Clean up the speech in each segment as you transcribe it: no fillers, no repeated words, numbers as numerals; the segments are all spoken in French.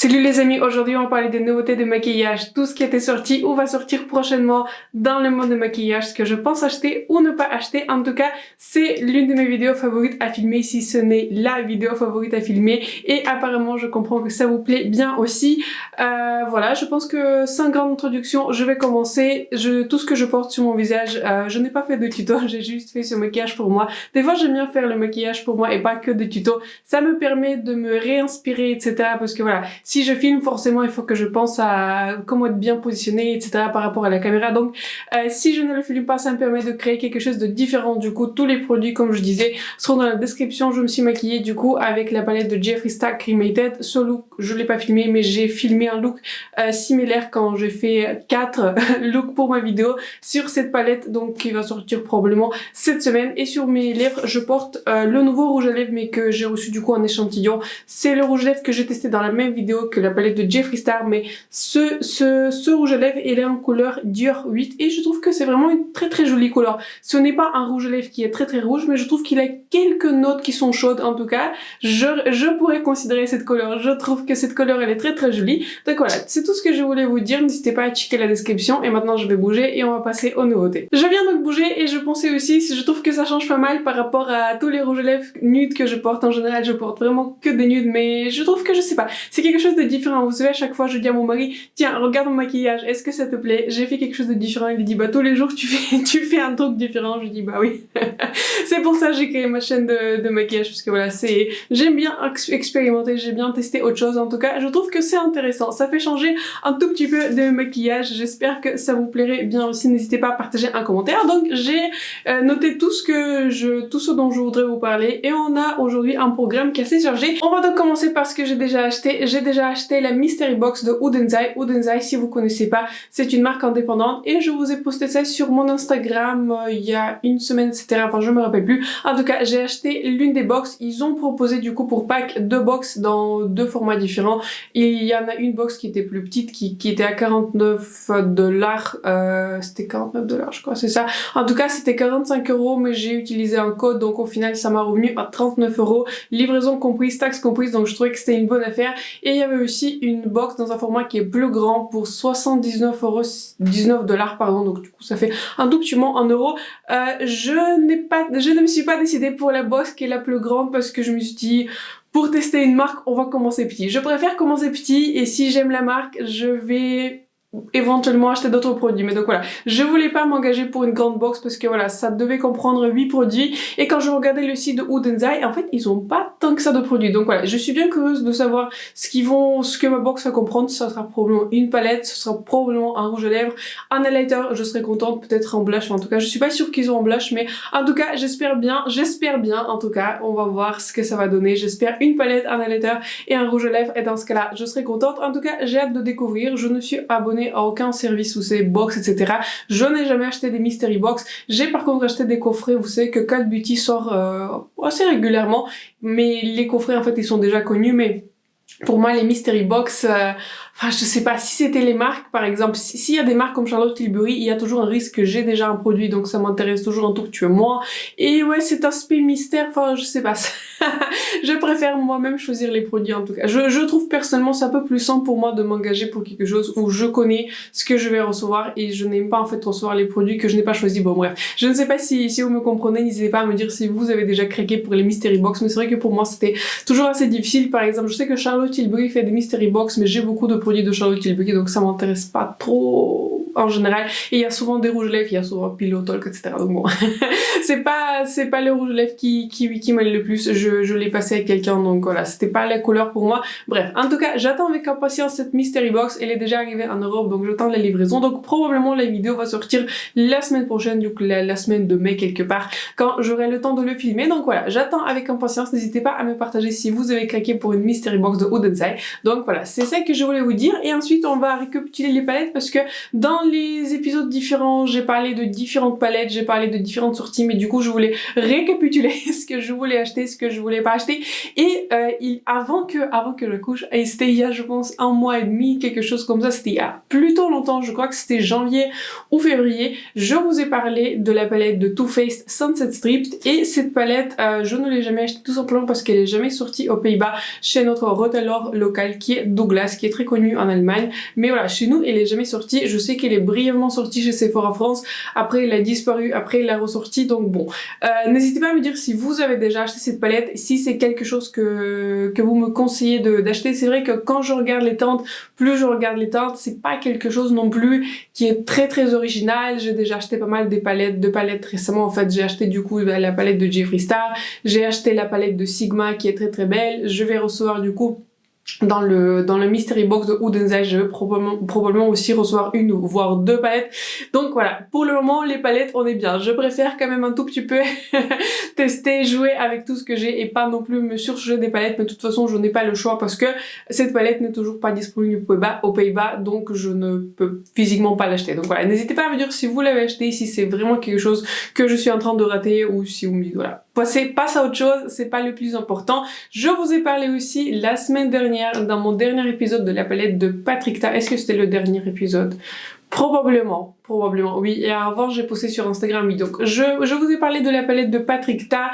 Salut les amis, aujourd'hui on va parler des nouveautés de maquillage, tout ce qui était sorti ou va sortir prochainement dans le monde de maquillage, ce que je pense acheter ou ne pas acheter. En tout cas, c'est l'une de mes vidéos favorites à filmer, si ce n'est la vidéo favorite à filmer, et apparemment je comprends que ça vous plaît bien aussi. Voilà, je pense que sans grande introduction, je vais commencer. Tout ce que je porte sur mon visage, je n'ai pas fait de tuto, j'ai juste fait ce maquillage pour moi. Des fois j'aime bien faire le maquillage pour moi et pas que de tuto, ça me permet de me réinspirer, etc. Parce que voilà, si je filme, forcément, il faut que je pense à comment être bien positionné, etc. par rapport à la caméra. Donc, si je ne le filme pas, ça me permet de créer quelque chose de différent. Du coup, tous les produits, comme je disais, seront dans la description. Je me suis maquillée, du coup, avec la palette de Jeffree Star Cremated. Ce look, je l'ai pas filmé, mais j'ai filmé un look similaire quand j'ai fait 4 looks pour ma vidéo sur cette palette, donc qui va sortir probablement cette semaine. Et sur mes lèvres, je porte le nouveau rouge à lèvres, mais que j'ai reçu du coup en échantillon. C'est le rouge à lèvres que j'ai testé dans la même vidéo que la palette de Jeffree Star, mais ce rouge à lèvres il est en couleur Dior 8 et je trouve que c'est vraiment une très jolie couleur. Ce n'est pas un rouge à lèvres qui est très rouge, mais je trouve qu'il a quelques notes qui sont chaudes. En tout cas, je pourrais considérer cette couleur. Je trouve que cette couleur elle est très jolie. Donc voilà, c'est tout ce que je voulais vous dire. N'hésitez pas à checker la description et maintenant je vais bouger et on va passer aux nouveautés. Je viens donc bouger et je pensais aussi, je trouve que ça change pas mal par rapport à tous les rouges à lèvres nudes que je porte. En général, je porte vraiment que des nudes, mais je trouve que je sais pas, c'est quelque chose de différent. Vous savez, à chaque fois je dis à mon mari, tiens, regarde mon maquillage, est-ce que ça te plaît? J'ai fait quelque chose de différent. Il dit, bah tous les jours tu fais un truc différent. Je dis, bah oui. C'est pour ça que j'ai créé ma chaîne de maquillage, parce que voilà, j'aime bien expérimenter, j'ai bien testé autre chose. En tout cas, je trouve que c'est intéressant, ça fait changer un tout petit peu de maquillage. J'espère que ça vous plairait bien aussi. N'hésitez pas à partager un commentaire. Donc j'ai noté tout ce dont je voudrais vous parler, et on a aujourd'hui un programme qui est assez chargé. On va donc commencer par ce que j'ai déjà acheté la Mystery Box de Udenzai. Udenzai, si vous connaissez pas, c'est une marque indépendante et je vous ai posté ça sur mon Instagram il y a une semaine, etc. Enfin, je me rappelle plus. En tout cas, j'ai acheté l'une des box. Ils ont proposé du coup pour pack 2 box dans 2 formats différents. Il y en a une box qui était plus petite, qui était à 49 $. C'était 49 $, je crois, c'est ça. En tout cas, c'était 45 €, mais j'ai utilisé un code, donc au final, ça m'a revenu à 39 €. Livraison comprise, taxe comprise, donc je trouvais que c'était une bonne affaire. Et il y avait aussi une box dans un format qui est plus grand pour 19 $, pardon, donc du coup ça fait un tout petit moment en euros. Je ne me suis pas décidée pour la box qui est la plus grande parce que je me suis dit, pour tester une marque, on va commencer petit. Je préfère commencer petit et si j'aime la marque, je vais éventuellement acheter d'autres produits. Mais donc voilà, je voulais pas m'engager pour une grande box parce que voilà, ça devait comprendre 8 produits, et quand je regardais le site de Udenzai, en fait ils ont pas tant que ça de produits. Donc voilà, je suis bien curieuse de savoir ce que ma box va comprendre. Ça sera probablement une palette, ce sera probablement un rouge à lèvres, un highlighter, je serais contente, peut-être en blush. En tout cas, je suis pas sûre qu'ils ont en blush, mais en tout cas j'espère bien, en tout cas on va voir ce que ça va donner. J'espère une palette, un highlighter et un rouge à lèvres, et dans ce cas là je serai contente. En tout cas, j'ai hâte de découvrir. Je ne suis abonnée à aucun service où c'est box, etc. Je n'ai jamais acheté des mystery box. J'ai par contre acheté des coffrets. Vous savez que Cult Beauty sort assez régulièrement, mais les coffrets en fait ils sont déjà connus. Mais pour moi, les mystery box, enfin je sais pas, si c'était les marques par exemple, s'il y a des marques comme Charlotte Tilbury, il y a toujours un risque que j'ai déjà un produit, donc ça m'intéresse toujours un tout petit peu moins. Et ouais, cet aspect mystère, enfin je sais pas, je préfère moi-même choisir les produits. En tout cas, je trouve personnellement c'est un peu plus simple pour moi de m'engager pour quelque chose où je connais ce que je vais recevoir, et je n'aime pas en fait recevoir les produits que je n'ai pas choisis. Bon bref, je ne sais pas si vous me comprenez. N'hésitez pas à me dire si vous avez déjà craqué pour les mystery box, mais c'est vrai que pour moi c'était toujours assez difficile. Par exemple, je sais que Charlotte Tilbury fait des mystery box, mais j'ai beaucoup de produits de Charlotte Tilbury, donc ça m'intéresse pas trop en général. Et il y a souvent des rouges à lèvres, il y a souvent Pillow Talk, etc. Donc bon, c'est pas le rouge à lèvres qui m'aille le plus. Je l'ai passé avec quelqu'un, donc voilà, c'était pas la couleur pour moi. Bref, en tout cas, j'attends avec impatience cette mystery box. Elle est déjà arrivée en Europe, donc j'attends la livraison. Donc probablement la vidéo va sortir la semaine prochaine, du coup la semaine de mai quelque part, quand j'aurai le temps de le filmer. Donc voilà, j'attends avec impatience. N'hésitez pas à me partager si vous avez craqué pour une mystery box de Udenzai. Donc voilà, c'est ça que je voulais vous dire. Et ensuite on va récapituler les palettes, parce que dans dans les épisodes différents, j'ai parlé de différentes palettes, j'ai parlé de différentes sorties, mais du coup je voulais récapituler ce que je voulais acheter, ce que je voulais pas acheter. Et avant que je couche, et c'était il y a je pense 1 mois et demi, quelque chose comme ça, c'était il y a plutôt longtemps, je crois que c'était janvier ou février, je vous ai parlé de la palette de Too Faced Sunset Strip, et cette palette je ne l'ai jamais achetée tout simplement parce qu'elle est jamais sortie aux Pays-Bas chez notre retailer local qui est Douglas, qui est très connu en Allemagne, mais voilà, chez nous elle est jamais sortie. Je sais qu'elle est brièvement sortie chez Sephora France, après elle a disparu, après elle a ressorti, donc bon, n'hésitez pas à me dire si vous avez déjà acheté cette palette, si c'est quelque chose que vous me conseillez d'acheter. C'est vrai que quand je regarde les teintes, plus je regarde les teintes, c'est pas quelque chose non plus qui est très original. J'ai déjà acheté pas mal de palettes récemment. En fait, j'ai acheté du coup la palette de Jeffree Star, j'ai acheté la palette de Sigma qui est très belle. Je vais recevoir du coup dans le mystery box de Udensai, je vais probablement aussi recevoir 1 ou voire 2 palettes. Donc voilà, pour le moment les palettes on est bien. Je préfère quand même un tout petit peu tester, jouer avec tout ce que j'ai et pas non plus me surcharger des palettes, mais de toute façon je n'ai pas le choix parce que cette palette n'est toujours pas disponible aux Pays-Bas, donc je ne peux physiquement pas l'acheter. Donc voilà, n'hésitez pas à me dire si vous l'avez acheté, si c'est vraiment quelque chose que je suis en train de rater, ou si vous me dites voilà, passe à autre chose, c'est pas le plus important. Je vous ai parlé aussi la semaine dernière, dans mon dernier épisode de la palette de Patrick Ta. Est-ce que c'était le dernier épisode? Probablement, oui. Et avant, j'ai posté sur Instagram, oui. Donc, je vous ai parlé de la palette de Patrick Ta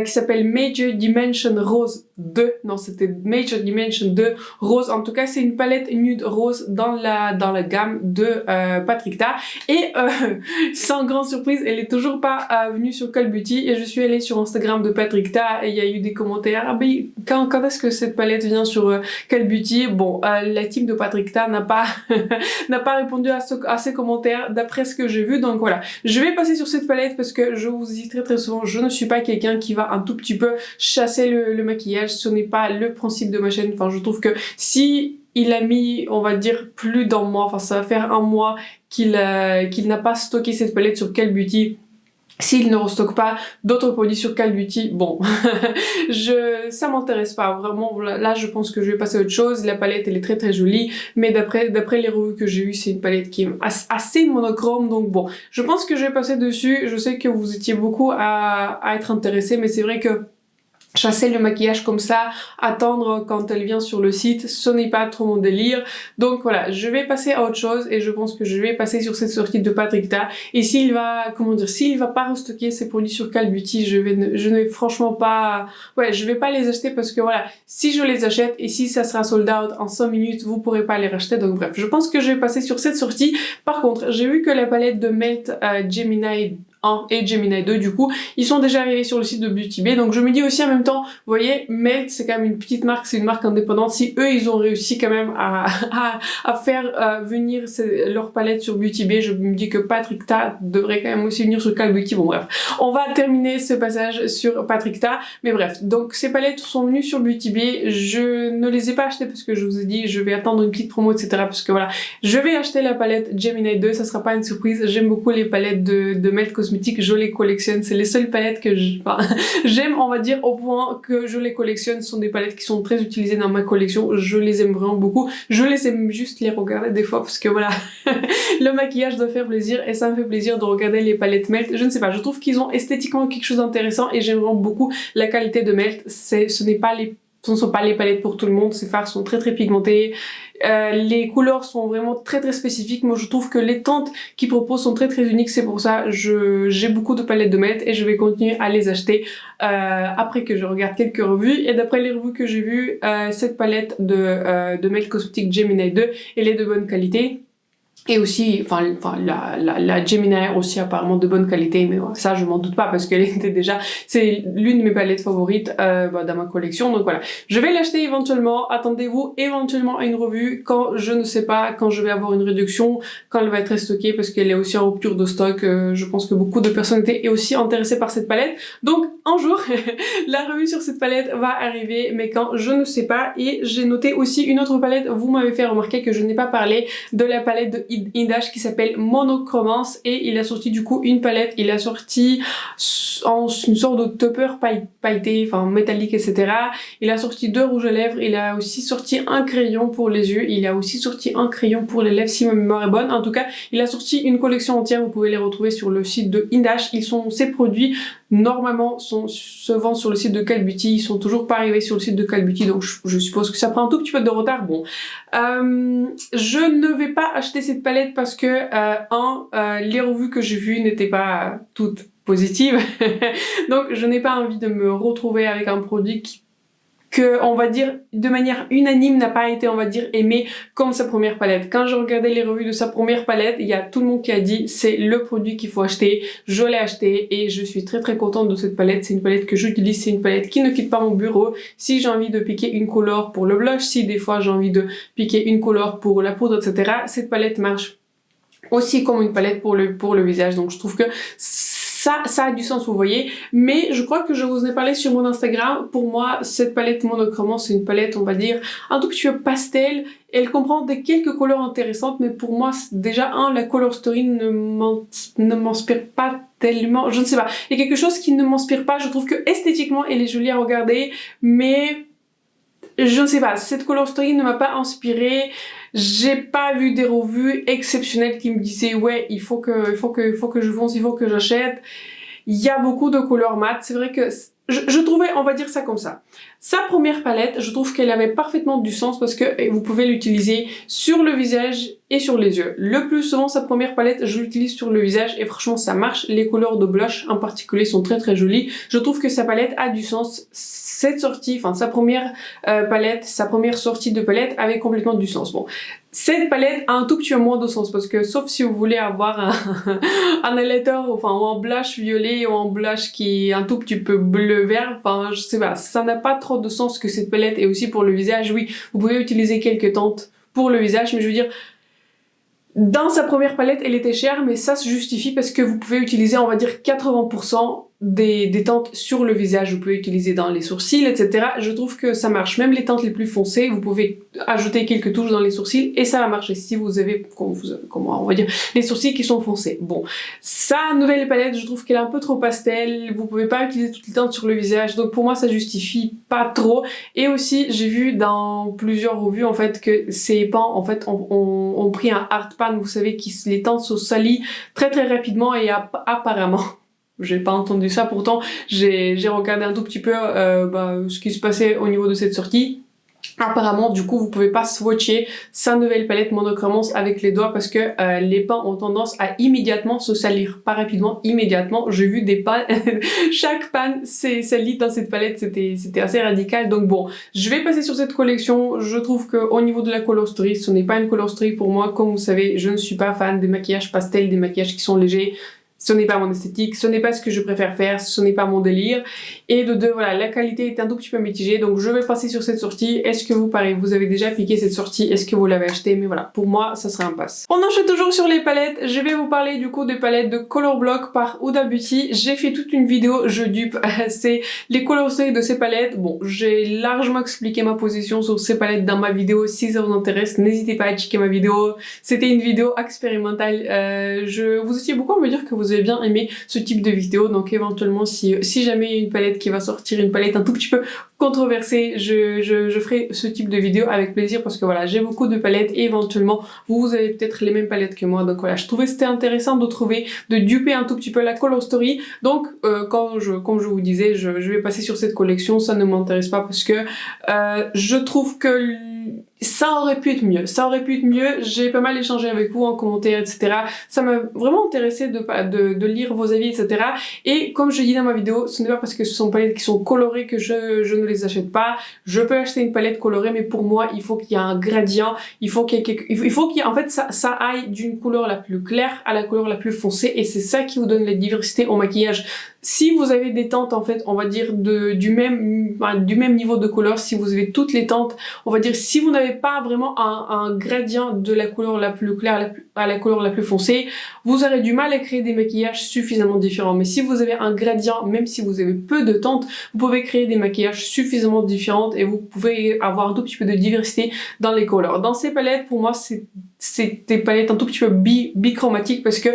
qui s'appelle Major Dimension Rose 2. Non, c'était Major Dimension 2 Rose. En tout cas, c'est une palette nude rose dans la gamme de Patrick Ta. Et sans grande surprise, elle est toujours pas venue sur Call Beauty. Et je suis allée sur Instagram de Patrick Ta et il y a eu des commentaires. Ah ben, quand est-ce que cette palette vient sur Call Beauty? Bon, la team de Patrick Ta n'a pas n'a pas répondu à ces commentaires d'après ce que j'ai vu, donc voilà. Je vais passer sur cette palette parce que je vous dis très souvent, je ne suis pas quelqu'un qui va un tout petit peu chasser le maquillage, ce n'est pas le principe de ma chaîne. Enfin, je trouve que si il a mis, on va dire, plus d'1 mois, enfin ça va faire 1 mois qu'il n'a pas stocké cette palette sur Call Beauty. S'il ne restocke pas d'autres produits sur Call Beauty, bon, ça m'intéresse pas, vraiment, là je pense que je vais passer à autre chose. La palette elle est très jolie, mais d'après les revues que j'ai eues, c'est une palette qui est assez monochrome, donc bon, je pense que je vais passer dessus. Je sais que vous étiez beaucoup à être intéressés, mais c'est vrai que chasser le maquillage comme ça, attendre quand elle vient sur le site, ce n'est pas trop mon délire. Donc voilà, je vais passer à autre chose et je pense que je vais passer sur cette sortie de Patrick Ta. Et s'il va pas restocker ses produits sur Call Beauty, je ne vais franchement pas, je vais pas les acheter parce que voilà, si je les achète et si ça sera sold out en 5 minutes, vous pourrez pas les racheter. Donc bref, je pense que je vais passer sur cette sortie. Par contre, j'ai vu que la palette de Melt Gemini 1 et Gemini 2 du coup, ils sont déjà arrivés sur le site de Beauty Bay, donc je me dis aussi en même temps, vous voyez, Melt c'est quand même une petite marque, c'est une marque indépendante, si eux ils ont réussi quand même à faire venir leur palette sur Beauty Bay, je me dis que Patrick Ta devrait quand même aussi venir sur Call Beauty. Bon bref, on va terminer ce passage sur Patrick Ta, mais bref, donc ces palettes sont venues sur Beauty Bay, je ne les ai pas achetées parce que je vous ai dit je vais attendre une petite promo etc, parce que voilà, je vais acheter la palette Gemini 2, ça sera pas une surprise, j'aime beaucoup les palettes de Melt Cosmetics, je les collectionne, c'est les seules palettes que j'aime, on va dire, au point que je les collectionne. Ce sont des palettes qui sont très utilisées dans ma collection, je les aime vraiment beaucoup, je les aime juste les regarder des fois parce que voilà, le maquillage doit faire plaisir et ça me fait plaisir de regarder les palettes Melt. Je ne sais pas, je trouve qu'ils ont esthétiquement quelque chose d'intéressant et j'aime vraiment beaucoup la qualité de Melt. Ce ne sont pas les palettes pour tout le monde, ces fards sont très pigmentés, les couleurs sont vraiment très spécifiques. Moi je trouve que les teintes qu'ils proposent sont très uniques, c'est pour ça j'ai beaucoup de palettes de Melt et je vais continuer à les acheter après que je regarde quelques revues. Et d'après les revues que j'ai vues, cette palette de Melt Cosmetics Gemini 2, elle est de bonne qualité. Et aussi, la Gemini Air aussi apparemment de bonne qualité, mais ça je m'en doute pas parce qu'elle était déjà, c'est l'une de mes palettes favorites dans ma collection, donc voilà. Je vais l'acheter éventuellement, attendez-vous éventuellement à une revue quand je ne sais pas, quand je vais avoir une réduction, quand elle va être stockée parce qu'elle est aussi en rupture de stock. Je pense que beaucoup de personnes étaient aussi intéressées par cette palette, donc un jour la revue sur cette palette va arriver, mais quand je ne sais pas. Et j'ai noté aussi une autre palette, vous m'avez fait remarquer que je n'ai pas parlé de la palette de Indash qui s'appelle Monochromance et il a sorti du coup une palette, il a sorti en une sorte de topper pailleté, enfin métallique, etc. Il a sorti 2 rouges à lèvres, il a aussi sorti un crayon pour les yeux, il a aussi sorti un crayon pour les lèvres si ma mémoire est bonne. En tout cas, il a sorti une collection entière, vous pouvez les retrouver sur le site de Indash. Ces produits normalement se vendent sur le site de Cult Beauty, ils sont toujours pas arrivés sur le site de Cult Beauty, donc je suppose que ça prend un tout petit peu de retard. Bon, je ne vais pas acheter cette palette parce que les revues que j'ai vues n'étaient pas toutes positives, donc je n'ai pas envie de me retrouver avec un produit que, on va dire, de manière unanime n'a pas été, on va dire, aimé comme sa première palette. Quand je regardais les revues de sa première palette, il y a tout le monde qui a dit c'est le produit qu'il faut acheter. Je l'ai acheté et je suis très très contente de cette palette. C'est une palette que j'utilise, c'est une palette qui ne quitte pas mon bureau. Si j'ai envie de piquer une couleur pour le blush, si des fois j'ai envie de piquer une couleur pour la poudre, etc., cette palette marche aussi comme une palette pour le visage. Donc je trouve que ça a du sens, vous voyez, mais je crois que je vous en ai parlé sur mon Instagram. Pour moi, cette palette Monochromance, c'est une palette, on va dire, un tout petit peu pastel. Elle comprend quelques couleurs intéressantes, mais pour moi, déjà, la color story ne m'inspire pas tellement, je ne sais pas. Il y a quelque chose qui ne m'inspire pas, je trouve que esthétiquement, elle est jolie à regarder, mais je ne sais pas, cette color story ne m'a pas inspirée. J'ai pas vu des revues exceptionnelles qui me disaient ouais, il faut que je fonce, il faut que j'achète. Il y a beaucoup de couleurs mat. C'est vrai que je trouvais, on va dire ça comme ça. Sa première palette, je trouve qu'elle avait parfaitement du sens parce que vous pouvez l'utiliser sur le visage et sur les yeux. Le plus souvent, sa première palette, je l'utilise sur le visage et franchement, ça marche. Les couleurs de blush en particulier sont très très jolies. Je trouve que sa palette a du sens. Cette sortie, enfin sa première palette, sa première sortie de palette avait complètement du sens. Bon, cette palette a un tout petit peu moins de sens parce que sauf si vous voulez avoir un highlighter, enfin ou un blush violet ou un blush qui est un tout petit peu bleu-vert, enfin je sais pas, ça n'a pas trop de sens que cette palette. Et aussi pour le visage, oui, vous pouvez utiliser quelques teintes pour le visage, mais je veux dire, dans sa première palette, elle était chère, mais ça se justifie parce que vous pouvez utiliser, on va dire, 80% des teintes sur le visage. Vous pouvez utiliser dans les sourcils, etc. Je trouve que ça marche. Même les teintes les plus foncées, vous pouvez ajouter quelques touches dans les sourcils et ça va marcher si vous avez, comment on va dire, les sourcils qui sont foncés. Bon, sa nouvelle palette, je trouve qu'elle est un peu trop pastel. Vous pouvez pas utiliser toutes les teintes sur le visage, donc pour moi, ça justifie pas trop. Et aussi, j'ai vu dans plusieurs revues, en fait, que ces pans, en fait, ont pris un hard pan, vous savez, les teintes se salissent très très rapidement et apparemment... J'ai pas entendu ça, pourtant j'ai regardé un tout petit peu ce qui se passait au niveau de cette sortie. Apparemment, du coup, vous pouvez pas swatcher sa nouvelle palette Monochromance avec les doigts parce que les pans ont tendance à immédiatement se salir. Pas rapidement, immédiatement. J'ai vu des pans, chaque pan s'est sali dans cette palette, c'était assez radical. Donc bon, je vais passer sur cette collection. Je trouve que au niveau de la color story, ce n'est pas une color story pour moi. Comme vous savez, je ne suis pas fan des maquillages pastels, des maquillages qui sont légers. Ce n'est pas mon esthétique, ce n'est pas ce que je préfère faire, ce n'est pas mon délire. Et de deux, voilà, la qualité est un tout petit peu mitigée, donc je vais passer sur cette sortie. Est-ce que vous, pareil, vous avez déjà piqué cette sortie? Est-ce que vous l'avez acheté? Mais voilà, pour moi, ça serait un pass. On enchaîne toujours sur les palettes. Je vais vous parler du coup des palettes de Color Block par Huda Beauty. J'ai fait toute une vidéo, je dupe, c'est les color story de ces palettes. Bon, j'ai largement expliqué ma position sur ces palettes dans ma vidéo. Si ça vous intéresse, n'hésitez pas à checker ma vidéo. C'était une vidéo expérimentale. Vous étiez beaucoup à me dire que vous avez bien aimé ce type de vidéo, donc éventuellement si jamais il y a une palette qui va sortir, une palette un tout petit peu controversée, je ferai ce type de vidéo avec plaisir parce que voilà, j'ai beaucoup de palettes et éventuellement vous avez peut-être les mêmes palettes que moi, donc voilà, je trouvais que c'était intéressant de duper un tout petit peu la color story. Donc comme je vous disais, je vais passer sur cette collection, ça ne m'intéresse pas parce que je trouve que ça aurait pu être mieux, j'ai pas mal échangé avec vous en commentaire, etc. Ça m'a vraiment intéressé de lire vos avis, etc. Et comme je dis dans ma vidéo, ce n'est pas parce que ce sont palettes qui sont colorées que je ne les achète pas. Je peux acheter une palette colorée, mais pour moi, il faut qu'il y ait un gradient, il faut qu'il y ait en fait, ça aille d'une couleur la plus claire à la couleur la plus foncée, et c'est ça qui vous donne la diversité au maquillage. si vous avez des teintes en fait, on va dire du même niveau de couleur, si vous avez toutes les teintes, on va dire si vous n'avez pas vraiment un gradient de la couleur la plus claire à la couleur la plus foncée, vous aurez du mal à créer des maquillages suffisamment différents. Mais si vous avez un gradient, même si vous avez peu de teintes, vous pouvez créer des maquillages suffisamment différents et vous pouvez avoir un tout petit peu de diversité dans les couleurs. Dans ces palettes, pour moi, c'est des palettes un tout petit peu bichromatiques parce que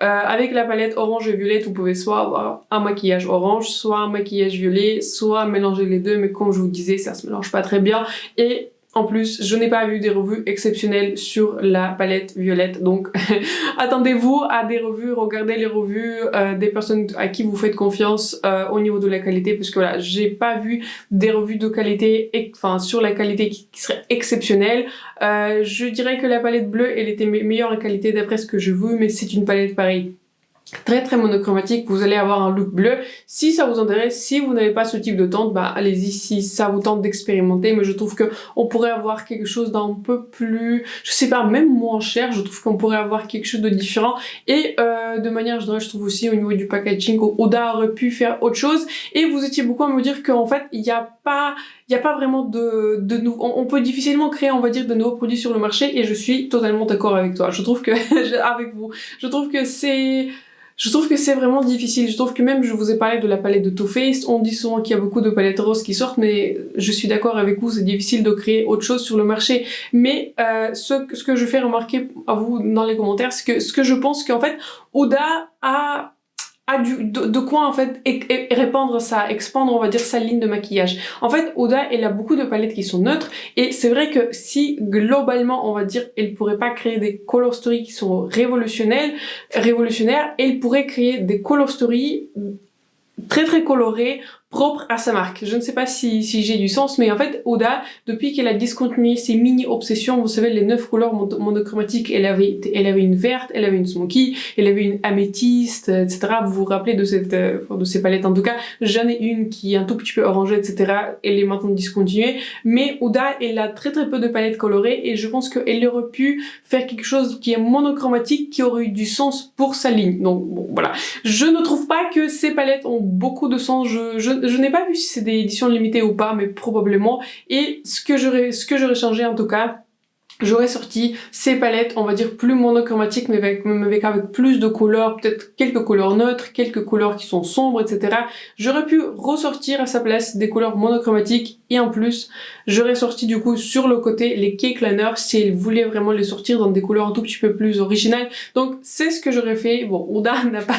avec la palette orange et violette, vous pouvez soit avoir un maquillage orange, soit un maquillage violet, soit mélanger les deux, mais comme je vous disais, ça se mélange pas très bien. Et en plus, je n'ai pas vu des revues exceptionnelles sur la palette violette, donc attendez-vous à des revues, regardez les revues des personnes à qui vous faites confiance au niveau de la qualité, parce que voilà, j'ai pas vu des revues de qualité, enfin sur la qualité qui serait exceptionnelle. Je dirais que la palette bleue, elle était meilleure en qualité d'après ce que je veux, mais c'est une palette pareille. Très monochromatique, vous allez avoir un look bleu. Si ça vous intéresse, si vous n'avez pas ce type de teinte, bah allez-y si ça vous tente d'expérimenter, mais je trouve que on pourrait avoir quelque chose d'un peu plus, je sais pas, même moins cher, je trouve qu'on pourrait avoir quelque chose de différent et de manière générale, je trouve aussi au niveau du packaging, Huda aurait pu faire autre chose et vous étiez beaucoup à me dire qu'en fait, il n'y a pas vraiment de nouveaux, on peut difficilement créer, on va dire, de nouveaux produits sur le marché et je suis totalement d'accord avec toi. Je trouve que, avec vous, je trouve que c'est vraiment difficile. Je trouve que même, je vous ai parlé de la palette de Too Faced, on dit souvent qu'il y a beaucoup de palettes roses qui sortent, mais je suis d'accord avec vous, c'est difficile de créer autre chose sur le marché. Mais ce que je fais remarquer à vous dans les commentaires, c'est que ce que je pense qu'en fait, Huda a de quoi en fait répandre expandre on va dire sa ligne de maquillage. En fait, Huda elle a beaucoup de palettes qui sont neutres et c'est vrai que si globalement on va dire elle pourrait pas créer des color stories qui sont révolutionnaires, elle pourrait créer des color stories très colorées, propre à sa marque. Je ne sais pas si j'ai du sens, mais en fait, Huda, depuis qu'elle a discontinué ses mini-obsessions, vous savez, les 9 couleurs monochromatiques, elle avait une verte, elle avait une smoky, elle avait une améthyste, etc. Vous vous rappelez de ces palettes, en tout cas, j'en ai une qui est un tout petit peu orangée, etc. Elle est maintenant discontinuée, mais Huda, elle a très peu de palettes colorées, et je pense qu'elle aurait pu faire quelque chose qui est monochromatique, qui aurait eu du sens pour sa ligne. Donc, bon, voilà. Je ne trouve pas que ces palettes ont beaucoup de sens, je n'ai pas vu si c'est des éditions limitées ou pas, mais probablement. Et ce que j'aurais changé en tout cas, j'aurais sorti ces palettes, on va dire plus monochromatiques, mais avec plus de couleurs, peut-être quelques couleurs neutres, quelques couleurs qui sont sombres, etc. J'aurais pu ressortir à sa place des couleurs monochromatiques et en plus, j'aurais sorti du coup sur le côté les cake liners si elle voulait vraiment les sortir dans des couleurs un tout petit peu plus originales. Donc c'est ce que j'aurais fait. Bon, Huda n'a pas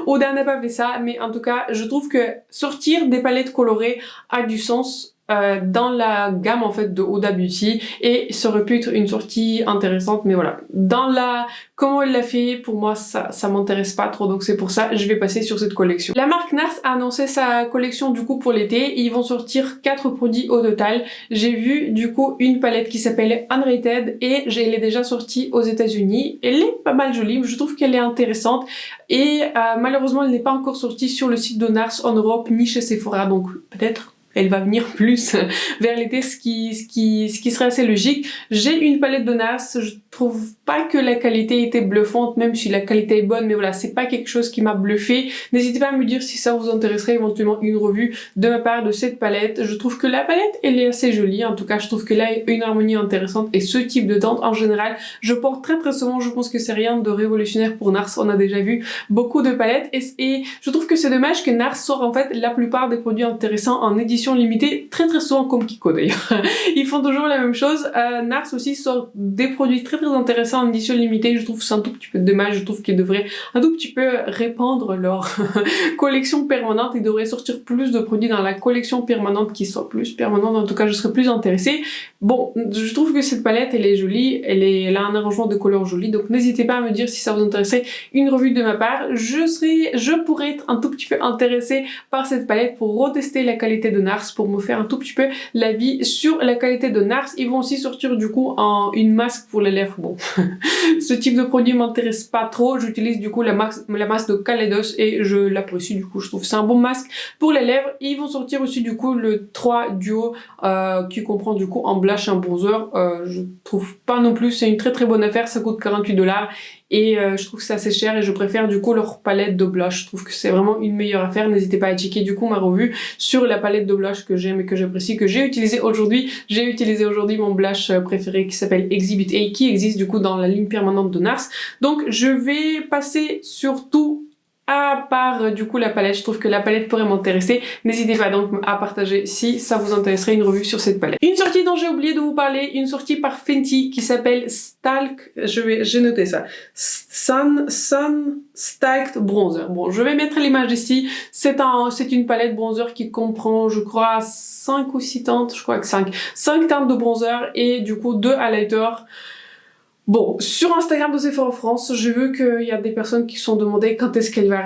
Huda n'a pas fait ça, mais en tout cas, je trouve que sortir des palettes colorées a du sens dans la gamme en fait de Huda Beauty et ça aurait pu être une sortie intéressante, mais voilà, comment elle l'a fait, pour moi ça m'intéresse pas trop, donc c'est pour ça je vais passer sur cette collection. La marque NARS a annoncé sa collection du coup pour l'été, ils vont sortir 4 produits au total. J'ai vu du coup une palette qui s'appelle Unrated et elle est déjà sortie aux États-Unis. Elle est pas mal jolie, je trouve qu'elle est intéressante et malheureusement elle n'est pas encore sortie sur le site de NARS en Europe ni chez Sephora, donc peut-être elle va venir plus vers l'été, ce qui serait assez logique. J'ai une palette de NARS, je trouve pas que la qualité était bluffante, même si la qualité est bonne, mais voilà, c'est pas quelque chose qui m'a bluffé. N'hésitez pas à me dire si ça vous intéresserait éventuellement une revue de ma part de cette palette. Je trouve que la palette, elle est assez jolie, en tout cas je trouve que là, il y a une harmonie intéressante et ce type de teinte en général, je porte très souvent, je pense que c'est rien de révolutionnaire pour NARS, on a déjà vu beaucoup de palettes et je trouve que c'est dommage que NARS sort en fait la plupart des produits intéressants en édition limitée, très souvent comme Kiko d'ailleurs. Ils font toujours la même chose. NARS aussi sort des produits très intéressants en édition limitée, je trouve c'est un tout petit peu dommage, je trouve qu'ils devraient un tout petit peu répandre leur collection permanente, ils devraient sortir plus de produits dans la collection permanente qui soit plus permanente, en tout cas je serais plus intéressée. Bon, je trouve que cette palette elle est jolie, elle a un arrangement de couleurs joli, donc n'hésitez pas à me dire si ça vous intéresserait une revue de ma part. Je pourrais être un tout petit peu intéressée par cette palette pour retester la qualité de NARS, pour me faire un tout petit peu l'avis sur la qualité de NARS. Ils vont aussi sortir du coup une masque pour les lèvres. Bon, ce type de produit m'intéresse pas trop, j'utilise du coup la masque de Kaleidos et je l'apprécie, du coup je trouve c'est un bon masque pour les lèvres. Ils vont sortir aussi du coup le 3 duo qui comprend du coup en blanc blush et un bronzer, je trouve pas non plus, c'est une très très bonne affaire, ça coûte 48 $ et je trouve que c'est assez cher et je préfère du coup leur palette de blush, je trouve que c'est vraiment une meilleure affaire. N'hésitez pas à checker du coup ma revue sur la palette de blush que j'aime et que j'apprécie, que j'ai utilisé aujourd'hui. J'ai utilisé aujourd'hui mon blush préféré qui s'appelle Exhibit A, qui existe du coup dans la ligne permanente de NARS. Donc je vais passer sur tout à part du coup la palette. Je trouve que la palette pourrait m'intéresser. N'hésitez pas donc à partager si ça vous intéresserait une revue sur cette palette. Une sortie dont j'ai oublié de vous parler, une sortie par Fenty qui s'appelle Stalk, j'ai noté ça, Sun Stacked Bronzer. Bon, je vais mettre l'image ici. C'est une palette bronzer qui comprend, je crois, 5 ou 6 teintes, je crois que 5 teintes de bronzer et du coup 2 highlighters. Bon, sur Instagram de Sephora France, j'ai vu qu'il y a des personnes qui se sont demandé quand est-ce qu'elle va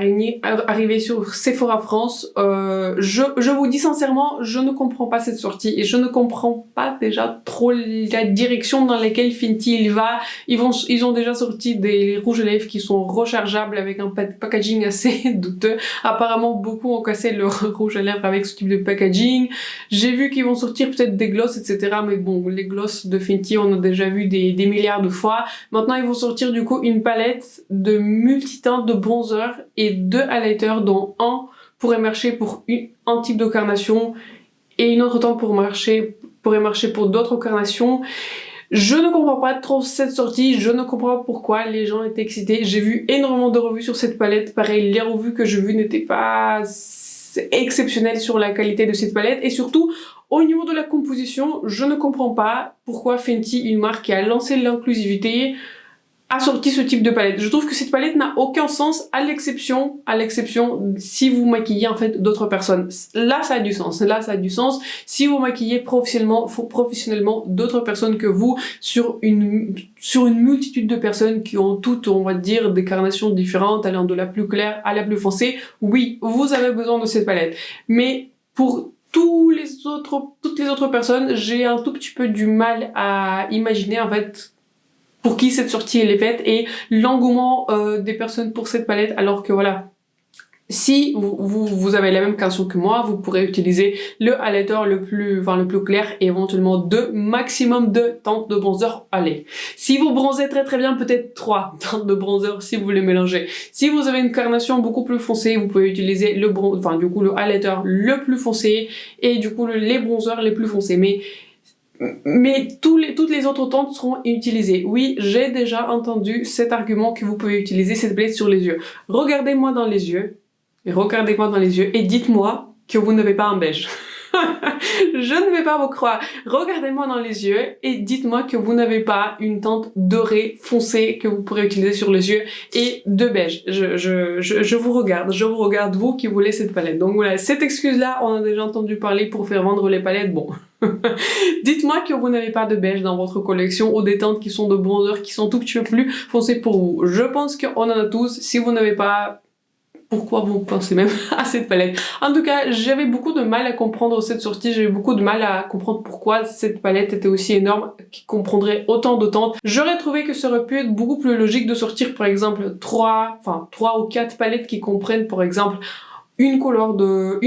arriver sur Sephora France. Je vous dis sincèrement, je ne comprends pas cette sortie et je ne comprends pas déjà trop la direction dans laquelle Fenty il va. Ils ont déjà sorti des rouges à lèvres qui sont rechargeables avec un packaging assez douteux. Apparemment, beaucoup ont cassé leur rouge à lèvres avec ce type de packaging. J'ai vu qu'ils vont sortir peut-être des glosses, etc. Mais bon, les glosses de Fenty, on a déjà vu des milliards de fois. Maintenant, ils vont sortir du coup une palette de multiteintes de bronzer et 2 highlighters, dont un pourrait marcher pour un type de carnation et une autre teinte pourrait marcher pour d'autres carnations. Je ne comprends pas trop cette sortie, je ne comprends pas pourquoi les gens étaient excités. J'ai vu énormément de revues sur cette palette. Pareil, les revues que j'ai vues n'étaient pas exceptionnelles sur la qualité de cette palette et surtout au niveau de la composition, je ne comprends pas pourquoi Fenty, une marque qui a lancé l'inclusivité, a sorti ce type de palette. Je trouve que cette palette n'a aucun sens à l'exception si vous maquillez en fait d'autres personnes. Là ça a du sens, si vous maquillez professionnellement d'autres personnes que vous sur une multitude de personnes qui ont toutes, on va dire, des carnations différentes allant de la plus claire à la plus foncée, oui, vous avez besoin de cette palette. Mais pour toutes les autres personnes, j'ai un tout petit peu du mal à imaginer en fait pour qui cette sortie elle est faite et l'engouement des personnes pour cette palette, alors que voilà, si vous avez la même carnation que moi, vous pourrez utiliser le highlighter le plus clair et éventuellement maximum 2 teintes de bronzer à lait. Si vous bronzez très bien, peut-être 3 teintes de bronzer si vous les mélangez. Si vous avez une carnation beaucoup plus foncée, vous pouvez utiliser le highlighter le plus foncé et du coup les bronzers les plus foncés. Mais toutes les autres teintes seront utilisées. Oui, j'ai déjà entendu cet argument que vous pouvez utiliser cette palette sur les yeux. Regardez-moi dans les yeux et dites-moi que vous n'avez pas un beige. Je ne vais pas vous croire. Regardez-moi dans les yeux et dites-moi que vous n'avez pas une teinte dorée foncée que vous pourrez utiliser sur les yeux et de beige. Je vous regarde, vous qui voulez cette palette. Donc voilà, cette excuse-là, on a déjà entendu parler pour faire vendre les palettes. Bon. Dites-moi que vous n'avez pas de beige dans votre collection ou des teintes qui sont de bronzer qui sont tout petit peu plus foncées pour vous. Je pense qu'on en a tous. Si vous n'avez pas, pourquoi vous pensez même à cette palette? En tout cas, j'avais beaucoup de mal à comprendre cette sortie, j'avais beaucoup de mal à comprendre pourquoi cette palette était aussi énorme, qui comprendrait autant de teintes. J'aurais trouvé que ça aurait pu être beaucoup plus logique de sortir par exemple 3 ou 4 palettes qui comprennent par exemple une couleur de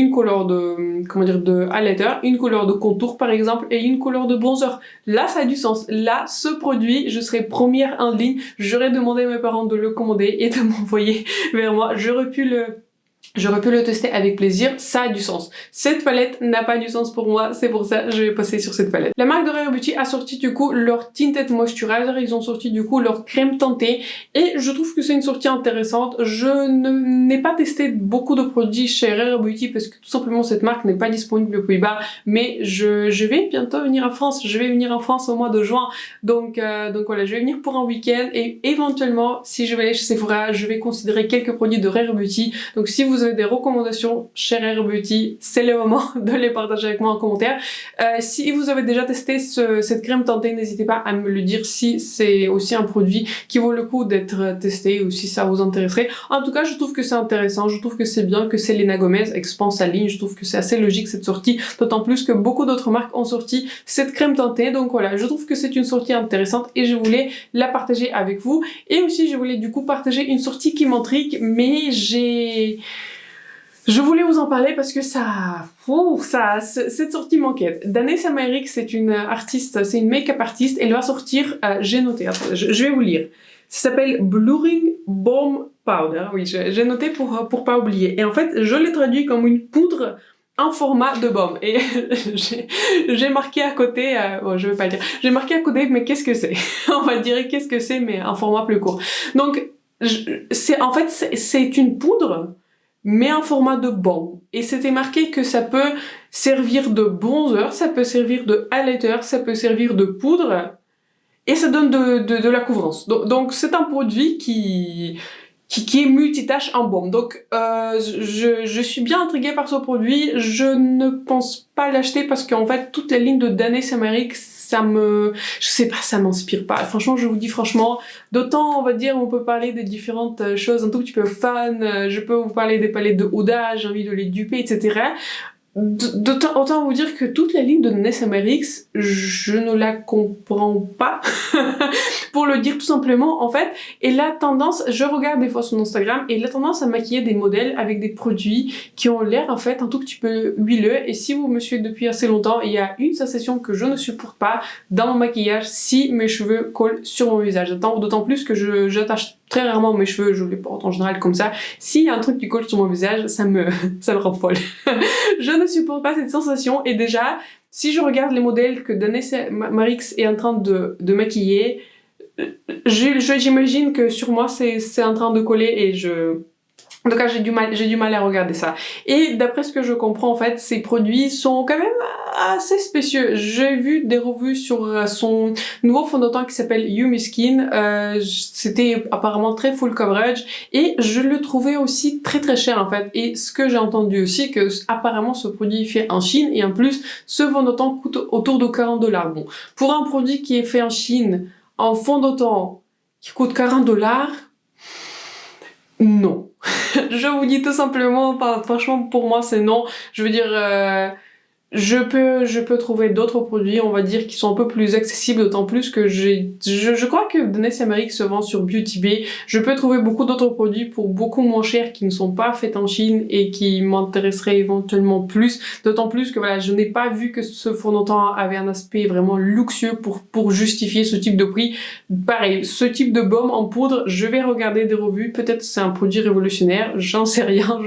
highlighter, une couleur de contour par exemple et une couleur de bronzer. Là ça a du sens. Là ce produit, je serais première en ligne, j'aurais demandé à mes parents de le commander et de m'envoyer vers moi. J'aurais pu le tester avec plaisir, ça a du sens. Cette palette n'a pas du sens pour moi, c'est pour ça que je vais passer sur cette palette. La marque de Rare Beauty a sorti du coup leur Tinted Moisturizer, ils ont sorti du coup leur crème teintée et je trouve que c'est une sortie intéressante. Je n'ai pas testé beaucoup de produits chez Rare Beauty parce que tout simplement cette marque n'est pas disponible aux Pays-Bas, mais je vais bientôt venir en France, au mois de juin, donc voilà, je vais venir pour un week-end et éventuellement si je vais aller chez Sephora, je vais considérer quelques produits de Rare Beauty. Donc si vous avez des recommandations chez Rare Beauty, c'est le moment de les partager avec moi en commentaire. Si vous avez déjà testé cette crème teintée, n'hésitez pas à me le dire si c'est aussi un produit qui vaut le coup d'être testé ou si ça vous intéresserait. En tout cas, je trouve que c'est intéressant, je trouve que c'est bien que Selena Gomez expande sa ligne, je trouve que c'est assez logique cette sortie, d'autant plus que beaucoup d'autres marques ont sorti cette crème teintée. Donc voilà, je trouve que c'est une sortie intéressante et je voulais la partager avec vous. Et aussi, je voulais du coup partager une sortie qui m'intrigue, mais Je voulais vous en parler parce que cette sortie m'inquiète. Danessa Myricks, c'est une artiste, c'est une make-up artiste. Elle va sortir, j'ai noté, attendez, je vais vous lire. Ça s'appelle Blurring Balm Powder. Oui, j'ai noté pour pas oublier. Et en fait, je l'ai traduit comme une poudre en format de baume. Et j'ai marqué à côté, bon, je vais pas le dire, j'ai marqué à côté, mais qu'est-ce que c'est? On va dire qu'est-ce que c'est, mais en format plus court. Donc, c'est une poudre, mais en format de baume. Et c'était marqué que ça peut servir de bronzer, ça peut servir de highlighter, ça peut servir de poudre, et ça donne de la couvrance. Donc c'est un produit qui est multitâche en baume. Donc je suis bien intriguée par ce produit. Je ne pense pas l'acheter parce qu'en fait toute la ligne de Danessa Myricks, je sais pas, ça m'inspire pas. Franchement, je vous dis franchement, d'autant on va dire on peut parler des différentes choses un tout petit peu fun. Je peux vous parler des palettes de Huda, j'ai envie de les duper, etc. Autant vous dire que toute la ligne de Danessa Myricks, je ne la comprends pas, pour le dire tout simplement, en fait. Et la tendance, je regarde des fois son Instagram, et la tendance à maquiller des modèles avec des produits qui ont l'air, en fait, un tout petit peu huileux. Et si vous me suivez depuis assez longtemps, il y a une sensation que je ne supporte pas dans mon maquillage si mes cheveux collent sur mon visage. D'autant plus que j'attache très rarement mes cheveux, je les porte en général comme ça. S'il y a un truc qui colle sur mon visage, ça me rend folle. Je ne supporte pas cette sensation, et déjà, si je regarde les modèles que Danessa Myricks est en train de maquiller, j'imagine que sur moi c'est en train de coller, et en tout cas, j'ai du mal à regarder ça. Et d'après ce que je comprends, en fait, ces produits sont quand même assez spécieux. J'ai vu des revues sur son nouveau fond de teint qui s'appelle Yumi Skin. C'était apparemment très full coverage, et je le trouvais aussi très très cher, en fait. Et ce que j'ai entendu aussi, que apparemment ce produit est fait en Chine, et en plus, ce fond de teint coûte autour de 40 $. Bon, pour un produit qui est fait en Chine, en fond de teint, qui coûte 40 $, non. Je vous dis tout simplement, franchement pour moi c'est non. Je veux dire, je peux trouver d'autres produits, on va dire, qui sont un peu plus accessibles, d'autant plus que je crois que Danessa Myricks se vend sur Beauty Bay. Je peux trouver beaucoup d'autres produits pour beaucoup moins cher qui ne sont pas faits en Chine et qui m'intéresseraient éventuellement plus. D'autant plus que voilà, je n'ai pas vu que ce fond de teint avait un aspect vraiment luxueux pour justifier ce type de prix. Pareil, ce type de baume en poudre, je vais regarder des revues, peut-être c'est un produit révolutionnaire, j'en sais rien,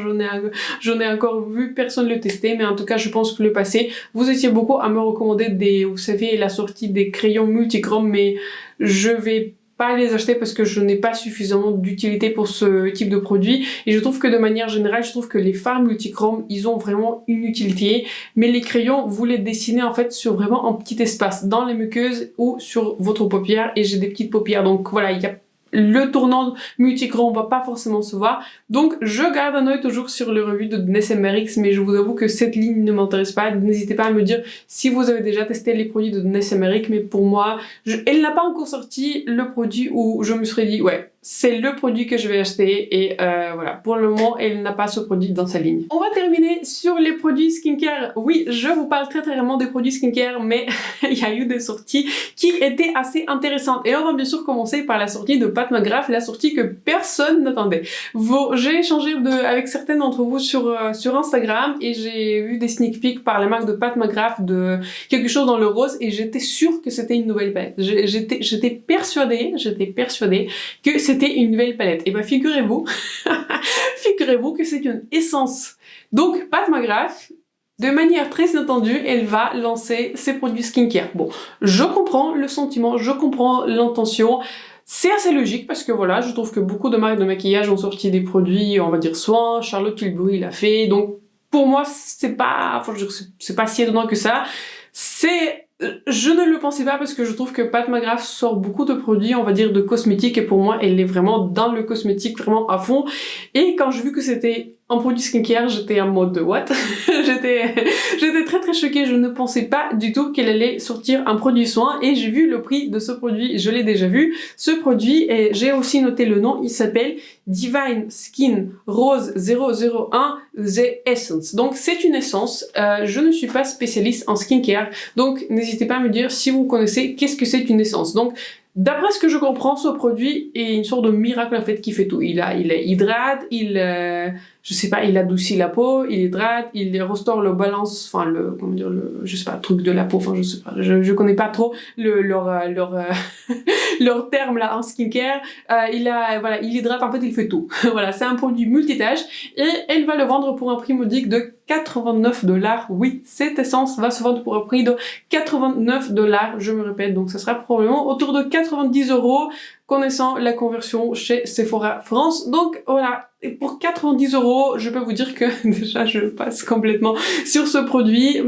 j'en ai encore vu personne le tester, mais en tout cas je pense que le passé, vous étiez beaucoup à me recommander vous savez, la sortie des crayons multichromes, mais je vais pas les acheter parce que je n'ai pas suffisamment d'utilité pour ce type de produit, et je trouve que de manière générale, je trouve que les fards multichromes, ils ont vraiment une utilité, mais les crayons, vous les dessinez en fait sur vraiment un petit espace, dans les muqueuses ou sur votre paupière, et j'ai des petites paupières, donc voilà, il y a le tournant multichrome va pas forcément se voir, donc je garde un œil toujours sur les revues de Danessa Myricks, mais je vous avoue que cette ligne ne m'intéresse pas. N'hésitez pas à me dire si vous avez déjà testé les produits de Danessa Myricks, mais pour moi, elle n'a pas encore sorti le produit où je me serais dit ouais, c'est le produit que je vais acheter, et voilà, pour le moment elle n'a pas ce produit dans sa ligne. On va terminer sur les produits skincare. Oui, je vous parle très rarement des produits skincare, mais il y a eu des sorties qui étaient assez intéressantes, et on va bien sûr commencer par la sortie de Pat McGrath, la sortie que personne n'attendait. J'ai échangé avec certaines d'entre vous sur Instagram, et j'ai vu des sneak peeks par la marque de Pat McGrath de quelque chose dans le rose, et j'étais sûre que c'était une nouvelle palette. J'étais persuadée que c'était une nouvelle palette. Et bah figurez-vous, figurez-vous que c'est une essence. Donc Pat McGrath, de manière très inattendue, elle va lancer ses produits skincare. Bon, je comprends le sentiment, je comprends l'intention. C'est assez logique parce que voilà, je trouve que beaucoup de marques de maquillage ont sorti des produits, on va dire soins, Charlotte Tilbury l'a fait, donc pour moi c'est pas si étonnant que ça. Je ne le pensais pas parce que je trouve que Pat McGrath sort beaucoup de produits, on va dire, de cosmétiques, et pour moi, elle est vraiment dans le cosmétique, vraiment à fond. Et quand j'ai vu que c'était un produit skincare, j'étais en mode what? J'étais très très choquée, je ne pensais pas du tout qu'elle allait sortir un produit soin, et j'ai vu le prix de ce produit, je l'ai déjà vu. Ce produit, et j'ai aussi noté le nom, il s'appelle Divine Skin Rose 001 The Essence. Donc c'est une essence, je ne suis pas spécialiste en skincare, donc n'hésitez pas à me dire si vous connaissez qu'est-ce que c'est une essence. Donc D'après ce que je comprends, ce produit est une sorte de miracle en fait qui fait tout. Il hydrate, je sais pas, il adoucit la peau, il hydrate, il restaure le balance, enfin comment dire, je sais pas, truc de la peau, enfin je sais pas, je connais pas trop leur terme là en skincare. Voilà, il hydrate, en fait il fait tout. Voilà, c'est un produit multitâche et elle va le vendre pour un prix modique de 89 $. Oui, cette essence va se vendre pour un prix de 89 $, je me répète, donc ça sera probablement autour de 90 €, connaissant la conversion chez Sephora France. Donc voilà, et pour 90 €, je peux vous dire que déjà je passe complètement sur ce produit.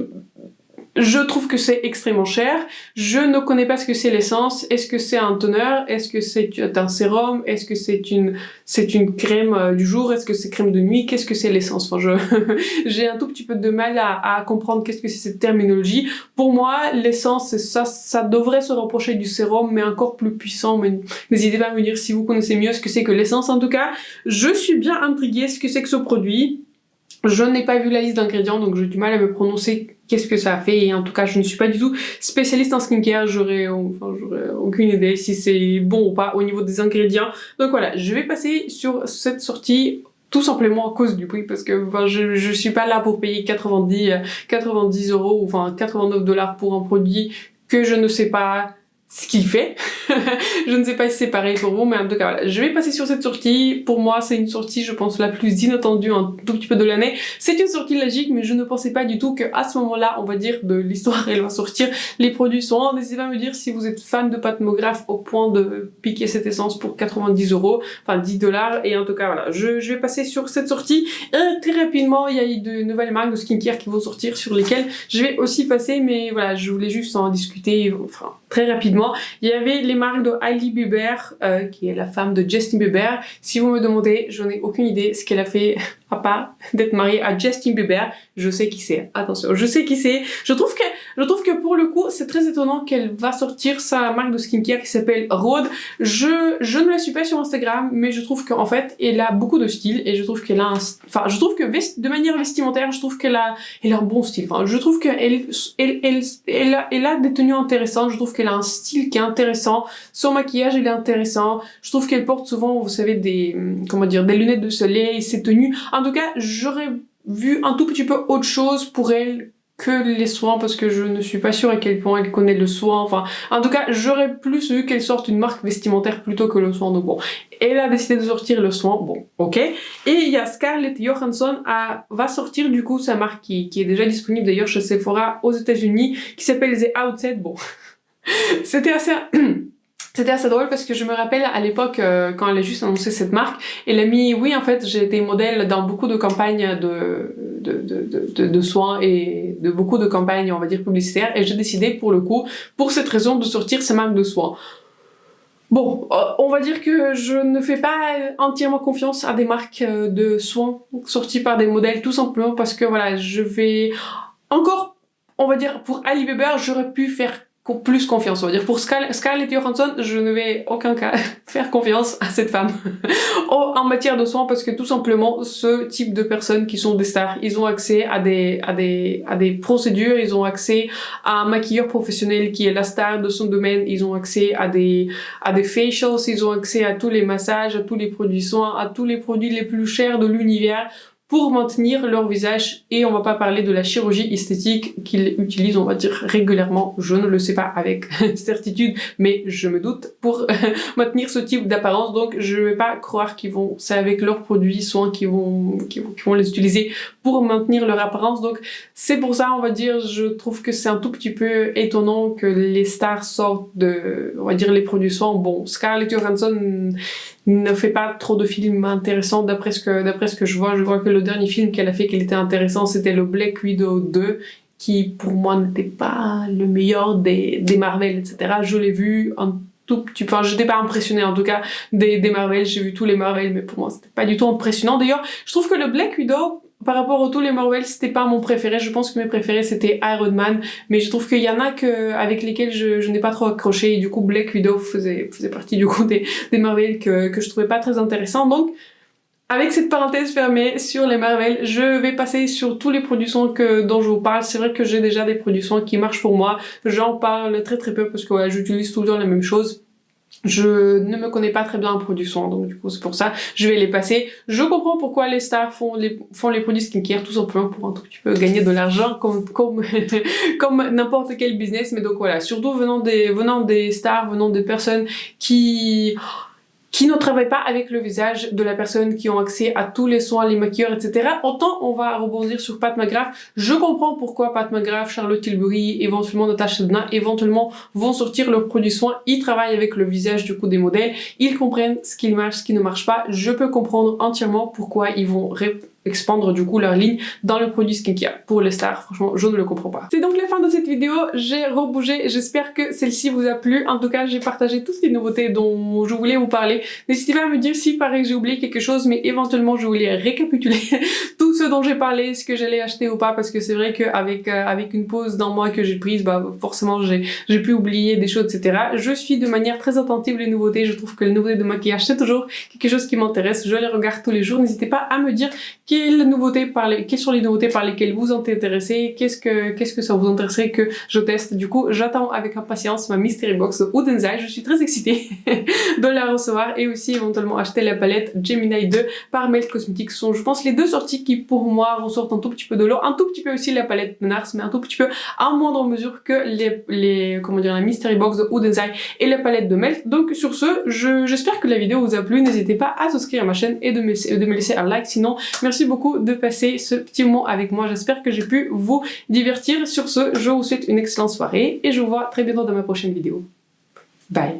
Je trouve que c'est extrêmement cher. Je ne connais pas ce que c'est l'essence. Est-ce que c'est un toner? Est-ce que c'est un sérum? Est-ce que c'est une crème du jour? Est-ce que c'est crème de nuit? Qu'est-ce que c'est l'essence? Enfin, j'ai un tout petit peu de mal à comprendre qu'est-ce que c'est cette terminologie. Pour moi, l'essence, ça devrait se rapprocher du sérum, mais encore plus puissant. Mais n'hésitez pas à me dire si vous connaissez mieux ce que c'est que l'essence. En tout cas, je suis bien intriguée ce que c'est que ce produit. Je n'ai pas vu la liste d'ingrédients, donc j'ai du mal à me prononcer qu'est-ce que ça a fait, et en tout cas je ne suis pas du tout spécialiste en skincare, j'aurais aucune idée si c'est bon ou pas au niveau des ingrédients. Donc voilà, je vais passer sur cette sortie tout simplement à cause du prix, parce que je suis pas là pour payer 90 €, ou enfin 89 $ pour un produit que je ne sais pas ce qu'il fait. Je ne sais pas si c'est pareil pour vous, mais en tout cas voilà, je vais passer sur cette sortie. Pour moi, c'est une sortie, je pense, la plus inattendue un tout petit peu de l'année. C'est une sortie logique, mais je ne pensais pas du tout qu'à ce moment-là, on va dire, de l'histoire, elle va sortir. Les produits sont en. N'hésitez pas à me dire si vous êtes fan de Patmograph au point de piquer cette essence pour 90 €, enfin 10 $. Et en tout cas voilà, je vais passer sur cette sortie. Et très rapidement, il y a eu de nouvelles marques de skincare qui vont sortir, sur lesquelles je vais aussi passer, mais voilà, je voulais juste en discuter, enfin très rapidement. Il y avait les marques de Hailey Bieber, qui est la femme de Justin Bieber. Si vous me demandez, je n'ai aucune idée ce qu'elle a fait à part d'être mariée à Justin Bieber. Je sais qui c'est. Attention, je sais qui c'est. Je trouve que pour le coup, c'est très étonnant qu'elle va sortir sa marque de skincare qui s'appelle Rhode. Je ne la suis pas sur Instagram, mais je trouve qu'en fait, elle a beaucoup de style, et je trouve qu'elle a je trouve que de manière vestimentaire, je trouve qu'elle a un bon style. Enfin, je trouve qu'elle a des tenues intéressantes. Je trouve qu'elle a un style qui est intéressant. Son maquillage, il est intéressant. Je trouve qu'elle porte souvent, vous savez, des lunettes de soleil, ses tenues. En tout cas, j'aurais vu un tout petit peu autre chose pour elle que les soins, parce que je ne suis pas sûre à quel point elle connaît le soin. Enfin, en tout cas, j'aurais plus vu qu'elle sorte une marque vestimentaire plutôt que le soin. Donc bon, elle a décidé de sortir le soin, bon, ok. Et il y a Scarlett Johansson va sortir du coup sa marque qui est déjà disponible d'ailleurs chez Sephora aux États-Unis, qui s'appelle The Outset. Bon, c'était assez drôle, parce que je me rappelle à l'époque, quand elle a juste annoncé cette marque, elle a mis, oui en fait j'ai été modèle dans beaucoup de campagnes de soins et de beaucoup de campagnes, on va dire, publicitaires, et j'ai décidé pour le coup, pour cette raison, de sortir sa marque de soins. Bon, on va dire que je ne fais pas entièrement confiance à des marques de soins sorties par des modèles, tout simplement parce que voilà, je vais encore, on va dire, pour Hailey Bieber, j'aurais pu faire plus confiance, on va dire. Pour Scarlett Johansson, je ne vais aucun cas faire confiance à cette femme en matière de soins, parce que tout simplement, ce type de personnes qui sont des stars, ils ont accès à des procédures, ils ont accès à un maquilleur professionnel qui est la star de son domaine, ils ont accès à des facials, ils ont accès à tous les massages, à tous les produits soins, à tous les produits les plus chers de l'univers, pour maintenir leur visage. Et on va pas parler de la chirurgie esthétique qu'ils utilisent, on va dire, régulièrement, je ne le sais pas avec certitude, mais je me doute, pour maintenir ce type d'apparence. Donc je vais pas croire c'est avec leurs produits soins qu'ils vont les utiliser pour maintenir leur apparence. Donc c'est pour ça, on va dire, je trouve que c'est un tout petit peu étonnant que les stars sortent on va dire, les produits soins. Bon, Scarlett Johansson ne fait pas trop de films intéressants d'après ce que je vois. Je vois que le dernier film qu'elle a fait était intéressant, c'était le Black Widow 2, qui pour moi n'était pas le meilleur des Marvel, etc. Je l'ai vu un tout petit peu, enfin j'étais pas impressionnée en tout cas des Marvel, j'ai vu tous les Marvel, mais pour moi c'était pas du tout impressionnant. D'ailleurs, je trouve que le Black Widow, par rapport à tous les Marvel, c'était pas mon préféré. Je pense que mes préférés c'était Iron Man, mais je trouve qu'il y en a avec lesquels je n'ai pas trop accroché, et du coup Black Widow faisait partie du coup des Marvel que je trouvais pas très intéressant. Donc avec cette parenthèse fermée sur les Marvel, je vais passer sur tous les produits soins dont je vous parle. C'est vrai que j'ai déjà des produits soins qui marchent pour moi, j'en parle très très peu parce que voilà, j'utilise tout le temps la même chose. Je ne me connais pas très bien en produits soins, donc du coup c'est pour ça je vais les passer. Je comprends pourquoi les stars font les produits skincare, tout simplement pour un tout petit peu gagner de l'argent comme comme n'importe quel business. Mais donc voilà, surtout venant des stars, venant des personnes qui ne travaillent pas avec le visage de la personne, qui ont accès à tous les soins, les maquilleurs, etc. Autant on va rebondir sur Pat McGrath. Je comprends pourquoi Pat McGrath, Charlotte Tilbury, éventuellement Natasha Denona, éventuellement vont sortir leurs produits soins. Ils travaillent avec le visage du coup des modèles. Ils comprennent ce qui marche, ce qui ne marche pas. Je peux comprendre entièrement pourquoi ils vont expandre du coup leur ligne dans le produit skincare. Pour les stars, franchement, je ne le comprends pas. C'est donc la fin de cette vidéo, j'ai rebougé, j'espère que celle-ci vous a plu. En tout cas, j'ai partagé toutes les nouveautés dont je voulais vous parler. N'hésitez pas à me dire si pareil j'ai oublié quelque chose, mais éventuellement je voulais récapituler tout ce dont j'ai parlé, ce que j'allais acheter ou pas, parce que c'est vrai qu'avec avec une pause d'un mois que j'ai prise, bah forcément j'ai pu oublier des choses, etc. Je suis de manière très attentive les nouveautés, je trouve que les nouveautés de maquillage c'est toujours quelque chose qui m'intéresse, je les regarde tous les jours. N'hésitez pas à me dire quelles sont les nouveautés par lesquelles vous êtes intéressés, qu'est-ce que ça vous intéresserait que je teste. Du coup, j'attends avec impatience ma Mystery Box de Woodenside, je suis très excitée de la recevoir, et aussi éventuellement acheter la palette Gemini 2 par Melt Cosmetics. Sont, je pense, les deux sorties qui pour moi ressortent un tout petit peu de l'eau, un tout petit peu aussi la palette de NARS, mais un tout petit peu en moindre mesure que la Mystery Box de Woodenside et la palette de Melt. Donc sur ce, j'espère que la vidéo vous a plu, n'hésitez pas à souscrire à ma chaîne et de me laisser un like. Sinon, merci beaucoup de passer ce petit moment avec moi, j'espère que j'ai pu vous divertir. Sur ce, je vous souhaite une excellente soirée et je vous vois très bientôt dans ma prochaine vidéo. Bye!